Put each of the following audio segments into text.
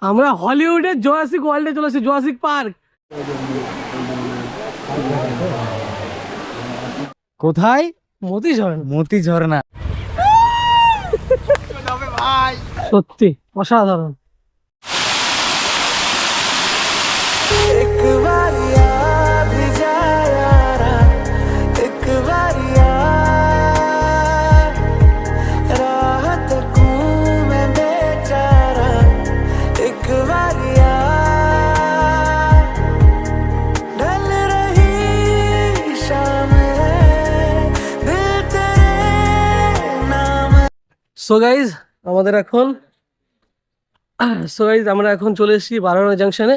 আমরা হলিউডের জুরাসিক ওয়ার্ল্ডে চলেছি, জুরাসিক পার্ক। কোথায়? মতি ঝর্ণা। মতি ঝর্ণা। সত্যি অসাধারণ। সো গাইজ আমাদের এখন আমরা এখন চলে এসেছি বারানা জাংশনে।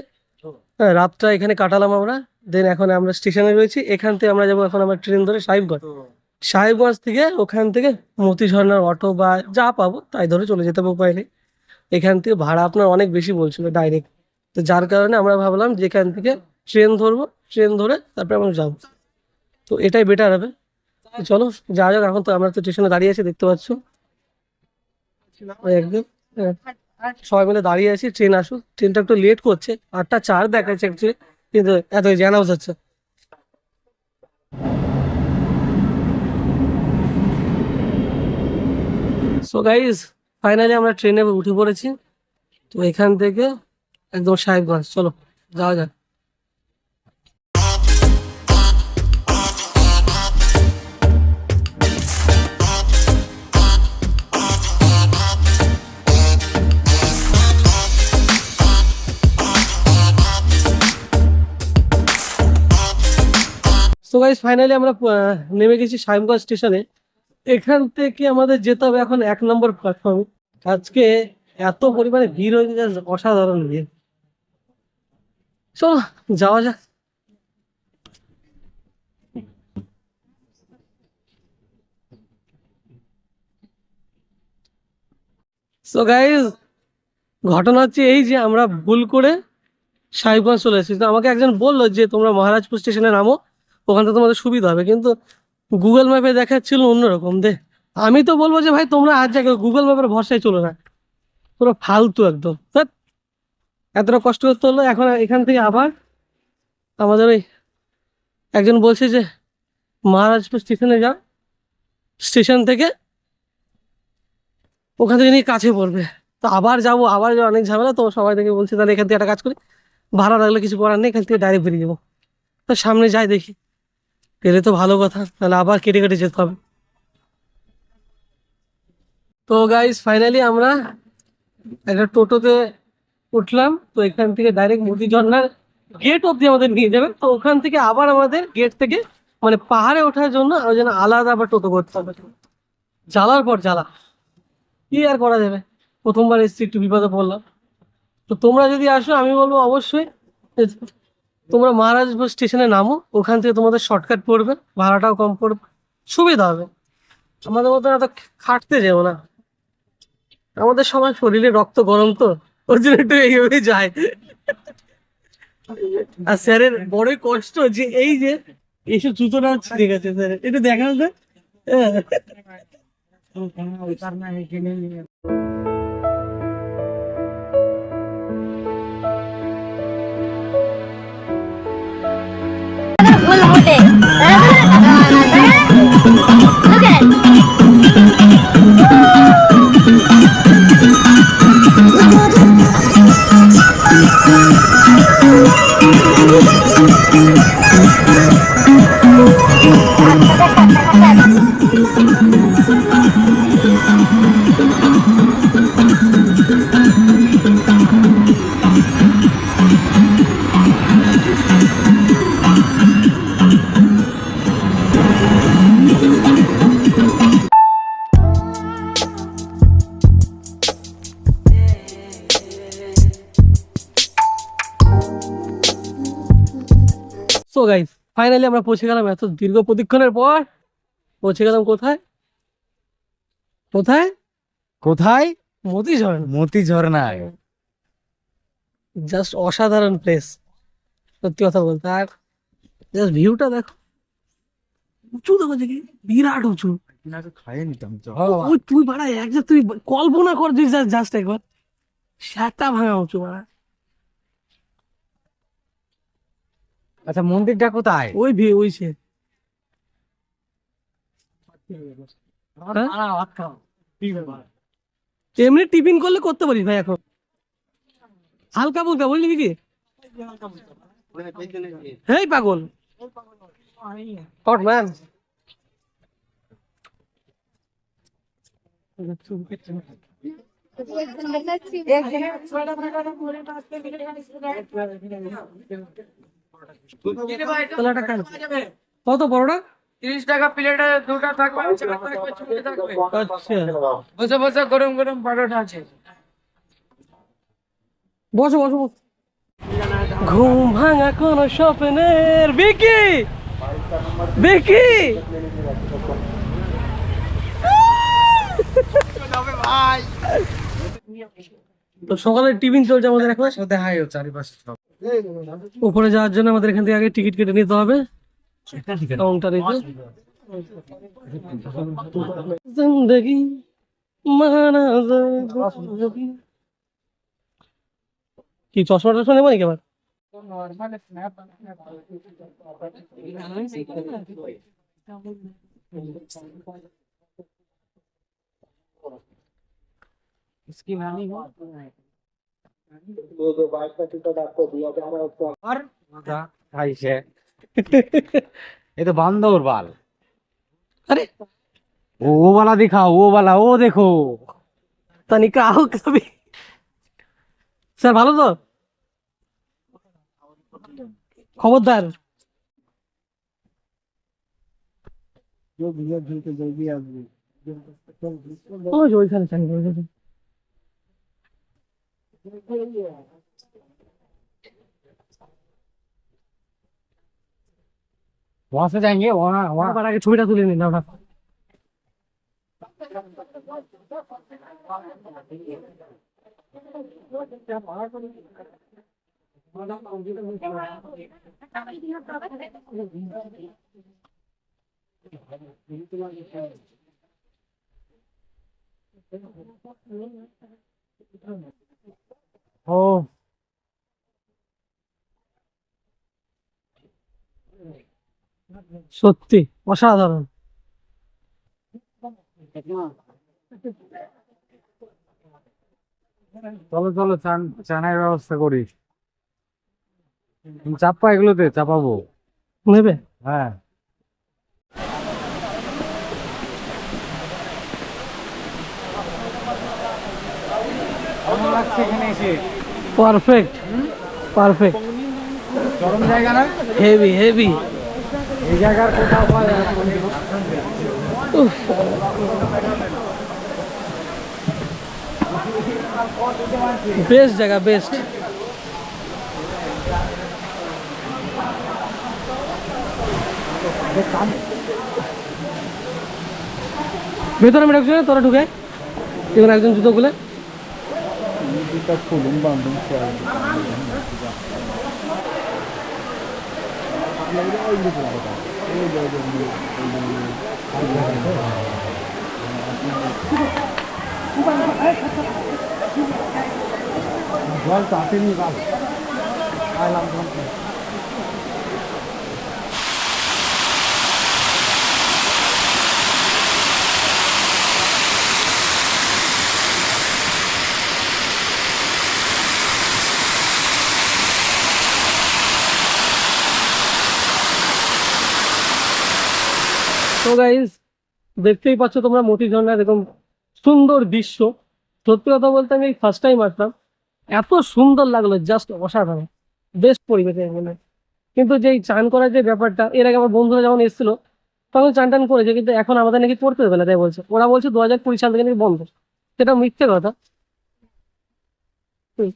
রাতটা এখানে কাটালাম আমরা। দেন এখন আমরা স্টেশনে রয়েছি। এখান থেকে আমরা যাবো এখন আমরা ট্রেন ধরে সাহেবগঞ্জ থেকে ওখান থেকে মতি ঝর্ণার অটো বা যা পাবো তাই ধরে চলে যেতে হবে, উপায় নেই। এখান থেকে ভাড়া আপনার অনেক বেশি বলছিল ডাইরেক্ট, তো যার কারণে আমরা ভাবলাম যে এখান থেকে ট্রেন ধরবো, ট্রেন ধরে তারপরে আমরা যাবো, তো এটাই বেটার হবে। তো চলো যা যাক। এখন তো আমরা তো স্টেশনে দাঁড়িয়ে আছি, দেখতে পাচ্ছ একদম। সবাই মিলে দাঁড়িয়ে আছি, ট্রেন আসুক। ট্রেনটা একটু লেট করছে, 8টা 4 দেখাচ্ছে অ্যাকচুয়ালি, কিন্তু এত অ্যানাউন্স হচ্ছে। সো গাইজ ফাইনালি আমরা ট্রেনে উঠে পড়েছি। তো এখান থেকে একদম সাহেবগঞ্জ, চলো যাওয়া যাক। সো গাইজ ফাইনালি আমরা নেমে গেছি সাহেবগঞ্জ স্টেশনে। এখান থেকে আমাদের যেতে হবে এখন 1 নম্বর প্ল্যাটফর্মে। আজকে এত পরিমাণে ভিড় হয়েছে, just অসাধারণ ভিড়। চলো যাওয়া যাক। সো গাইজ ঘটনা হচ্ছে এই যে আমরা ভুল করে সাহেবগঞ্জ চলে এসেছি। তো আমাকে একজন বললো যে তোমরা মহারাজপুর স্টেশনে নামো, ওখান থেকে তোমাদের সুবিধা হবে, কিন্তু গুগল ম্যাপে দেখাচ্ছিল অন্যরকম। আমি তো বলবো যে ভাই তোমরা আজ জায়গায় গুগল ম্যাপের ভরসায় চলো না, পুরো ফালতু একদম। ধ্যাৎ, এতটা কষ্ট করতে হলো। এখন এখান থেকে আবার আমাদের ওই একজন বলছে যে মহারাজপুর স্টেশনে যাও, স্টেশন থেকে ওখান থেকে নিয়ে কাছে পড়বে। তো আবার যাবো অনেক ঝামেলা। তো সবাই থেকে বলছে তাহলে এখান থেকে একটা কাজ করি, ভাড়া লাগলে কিছু করার নেই, এখান থেকে ডাইরেক্ট বেরিয়ে যাবো। তো সামনে যাই দেখি, পেলে তো ভালো কথা, তাহলে আবার কেটে কেটে যেতে হবে। তো গাইস ফাইনালি আমরা একটা টোটোতে উঠলাম। তো এখান থেকে ডাইরেক্ট মতি ঝর্ণার গেট অব্দি আমাদের নিয়ে যাবে। তো ওখান থেকে আবার আমাদের গেট থেকে মানে পাহাড়ে ওঠার জন্য ওই জন্য আলাদা আবার টোটো করতে হবে। জ্বালার পর জ্বালা, কি আর করা যাবে, প্রথমবার এসেছি, একটু বিপদে পড়লাম। তো তোমরা যদি আসো আমি বলবো অবশ্যই যে তোমরা মহারাজপুর স্টেশনে নামো, ওখান থেকে তোমাদের শর্টকাট পড়বে, ভাড়াটাও কম পড়বে, সুবিধা হবে। আমাদের মতন এত খাটতে যেও না, আমাদের সবার শরীরে রক্ত গরম, তো ওর জন্য একটু এইভাবে যায়। আর স্যারের বড়ই কষ্ট যে এই যে এইসব জুতোটা ঠিক আছে স্যার, এটা দেখানো যায়। Look at so guys finally আমরা পৌঁছে গেলাম, এত দীর্ঘ প্রতীক্ষণের পর পৌঁছে গেলাম। কোথায় কোথায়? কোথায়? মতি ঝর্ণা। মতি ঝর্ণা। জাস্ট অসাধারণ প্লেস, সত্যি কথা বলতে। আর জাস্ট ভিউটা দেখো, উঁচু দেখো যে কি বিরাট উঁচু। খাইয়ে নিতাম তো। ওই তুই বাড়া তুই কল্পনা কর, জাস্ট একবার সাতটা ভাঙা উঁচু মারা। আচ্ছা মন্দিরটা কোথায়? ওই ওই সে এমনি টিফিন করলে করতে পারিস ভাই এখন, হালকা ফুলকা বুঝলি কি? হেই পাগল হট ম্যান। কত বড়টা? 30 টাকা প্লেটে দুটো থাকবে, চার থাকবে, ছুটি থাকবে। আচ্ছা বসে বসে গরম গরম পরোটা আছে। বসো বসো বসো। ঘুম ভাঙা কোন স্বপ্নের বিকি বিকি তো সকালে টিফিন চলছে আমাদের এখন। দেখাই চারিপাশে সব। উপরে যাওয়ার জন্য আমাদের এখান থেকে আগে টিকিট কেটে নিতে হবে কাউন্টারে গিয়ে। জিন্দগি মানা যায়। কি চশমা টশমা নেবো নাকি আবার? খাইছে ये तो बांदर बाल। अरे वो वाला दिखाओ, वो वाला, वो देखो। तनिका आओ कभी। স্যার ভালো তো? খবরদার। ওই যে ওইখানে চাকরি করে। वहां से जाएंगे, वहाँ वहाँ। আবার আগে ছবিটা তুলে নিন আমরা। ओ সত্যি অসাধারণ। চলো চলো, চানের ব্যবস্থা করি। তুমি চাপা, এগুলোতে চাপাবো। নেবে? হ্যাঁ কেমন লাগছে এখানে এসে? Perfect perfect. গরম জায়গা না? Heavy heavy. এই জায়গার কোথাও পাওয়া যায় না। বেস্ট জায়গা বেস্ট। ভেতরে আমি ঢুকছি না, তোরা ঢুকে এবার একজন জুতো খুলে। জল তো আসেনি কাল। তো গাইস দেখতেই পাচ্ছ তোমরা মতি ঝর্ণার এরকম সুন্দর দৃশ্য। সত্যি কথা বলতে আমি ফার্স্ট টাইম আসলাম, এত সুন্দর লাগলো, জাস্ট অসাধারণ, বেস্ট পরিবেশে মানে। কিন্তু যেই চান করার যে ব্যাপারটা, এর আগে আমার বন্ধুরা যখন এসেছিল তখন চান টান করেছে, কিন্তু এখন আমাদের নাকি করতে দেবে না, তাই বলছে। ওরা বলছে 2020 সাল থেকে নাকি বন্ধ, সেটা মিথ্যে কথা। হুম।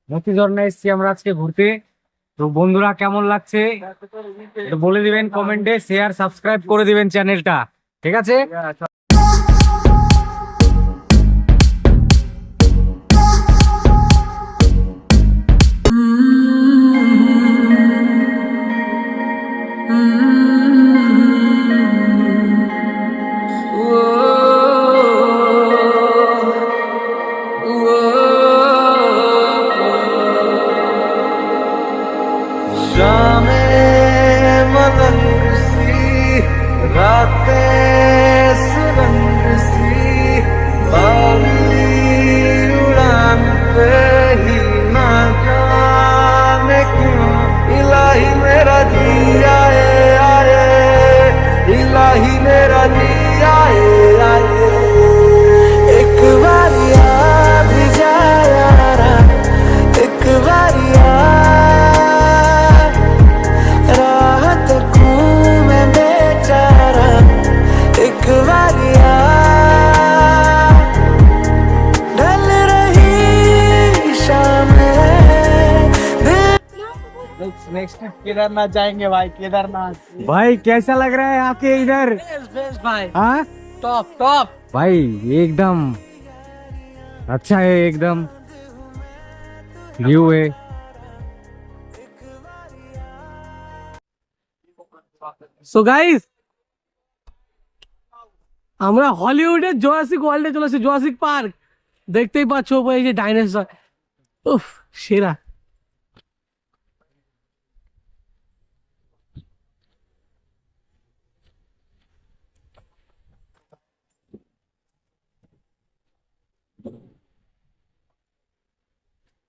মতি ঝর্ণা এসেছি আমরা আজকে ঘুরতে। তো বন্ধুরা কেমন লাগছে একটু বলে দিবেন কমেন্টে, শেয়ার সাবস্ক্রাইব করে দিবেন চ্যানেলটা, ঠিক আছে? शामें मलंग सी, रातें सुरंग सी, बावली उड़ान पे ही ना जाने क्यों इलाही मेरा जी आए आए, इलाही मेरा जी आए आए। एक बार याद भी जाया रा, एक बार राहत हूँ मैं बेचारा, एक बार ढल रही शाम है दिल। नेक्स्ट केदारनाथ जाएंगे भाई, केदारनाथ। भाई कैसा लग रहा है आके इधर? बेस्ट भाई, हाँ टॉप टॉप। भाई एकदम अच्छा है, एकदम व्यू है। সো গাইস, আমরা হলিউডের জুরাসিক ওয়ার্ল্ডে চলে এসেছি, জুরাসিক পার্ক। দেখতেই পাচ্ছ ওপরে এই যে ডাইনোসর, উফ সেরা।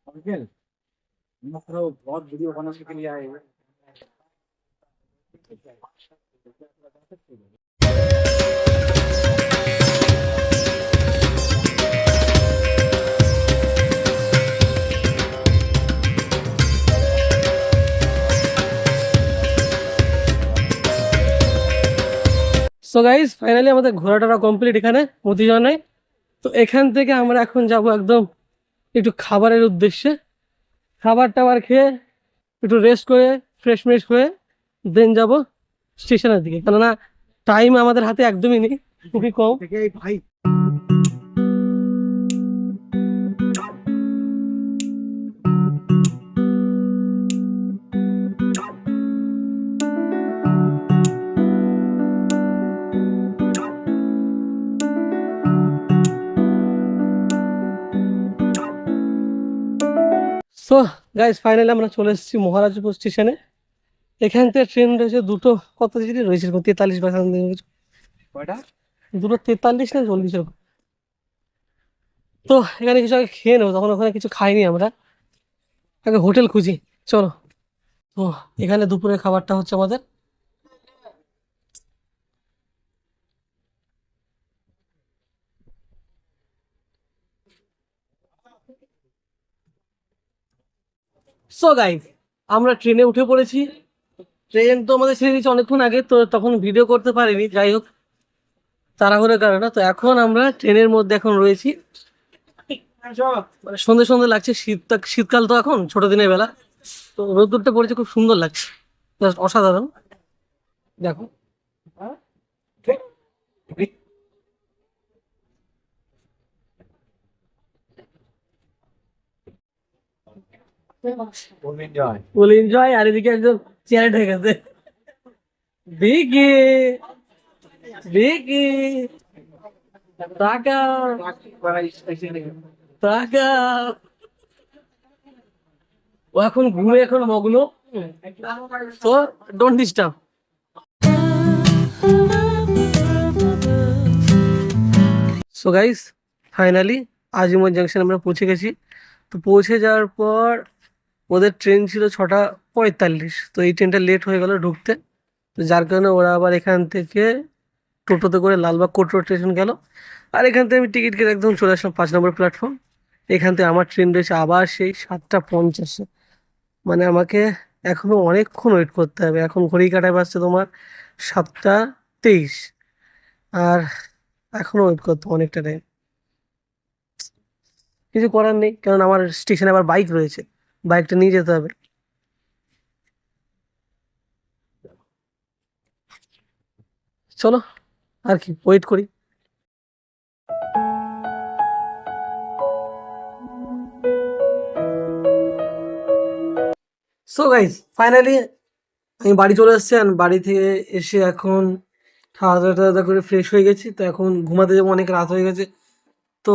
अंकल, हम लोग बहुत वीडियो बनाने के लिए आए हैं। সো গাইস, ফাইনালি আমাদের ঘোরাটা কমপ্লিট এখানে মতিঝর্ণায়। তো এখান থেকে আমরা এখন যাব একদম একটু খাবারের উদ্দেশ্যে। খাবার টাবার খেয়ে একটু রেস্ট করে ফ্রেশ ফ্রেশ হয়ে দেন যাব স্টেশনের দিকে, কেননা টাইম আমাদের হাতে একদমই নেই, খুবই কম। भाई সো গাইস, ফাইনালি আমরা চলে এসেছি মহারাজপুর স্টেশনে। এখান থেকে ট্রেন রয়েছে দুটো, কত সিটি রয়েছে এরকম 43 বা something কিছু। बड़ा দুটো 43 না 40 এরকম। তো এখানে কিছু আগে খেয়ে নেবো, তখন ওখানে কিছু খাইনি আমরা, আগে হোটেল খুঁজি চলো। তো এখানে দুপুরের খাবারটা হচ্ছে আমাদের। সো গাইস, আমরা ট্রেনে উঠে পড়েছি। ট্রেন তো আমাদের ছেড়ে দিয়েছে অনেকক্ষণ আগে, তো তখন ভিডিও করতে পারিনি, যাই হোক তাড়াহুড়োর কারণে। তো এখন আমরা ট্রেনের মধ্যে এখন রয়েছি, মানে সন্ধে সন্ধে লাগছে, শীতকাল তো এখন, ছোট দিনের বেলা। তো রোদ্দুরটা পড়েছে, খুব সুন্দর লাগছে, জাস্ট অসাধারণ। দেখো एंजॉय। Full enjoy. আর এদিকে একদম চেয়ারে হয়ে গেছে বিকি, বিকি টাকা টাকা। ও এখন ঘুমে, এখন মগ্ন, তো don't disturb. So guys, finally Azimganj junction আমরা পৌঁছে গেছি। তো পৌঁছে যাওয়ার পর ওদের ট্রেন ছিল 6:45, তো এই ট্রেনটা লেট হয়ে গেল ঢুকতে। তো যার কারণে ওরা আবার এখান থেকে টোটোতে করে লালবাগ কোটরোড স্টেশন গেল। আর এখান থেকে আমি টিকিট কেটে একদম চলে আসলাম 5 নম্বর প্ল্যাটফর্ম। এখান থেকে আমার ট্রেন রয়েছে আবার সেই 7:50-এ। মানে আমাকে এখনো অনেকক্ষণ ওয়েট করতে হবে। এখন ঘড়ি কাটায় বাজছে তোমার 7:23, আর এখনো ওয়েট করতে হবে অনেকটা টাইম। কিছু করার নেই, কারণ আমার স্টেশনে আবার বাইক রয়েছে, বাইকটা নিয়ে যেতে হবে। চলো আর কি ওয়েট করি। সো গাইস ফাইনালি আমি বাড়ি চলে এসেছি, আর বাড়ি থেকে এসে এখন খাওয়া দাওয়া করে ফ্রেশ হয়ে গেছি। তো এখন ঘুমাতে যাবো, অনেক রাত হয়ে গেছে। তো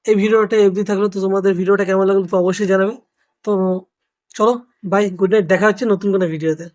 এই ভিডিওটা এমনি থাকলো, তো তোমাদের ভিডিওটা কেমন লাগলো তো অবশ্যই জানাবে। তো চলো বাই, গুড নাইট, দেখা হচ্ছে নতুন কোনো ভিডিওতে।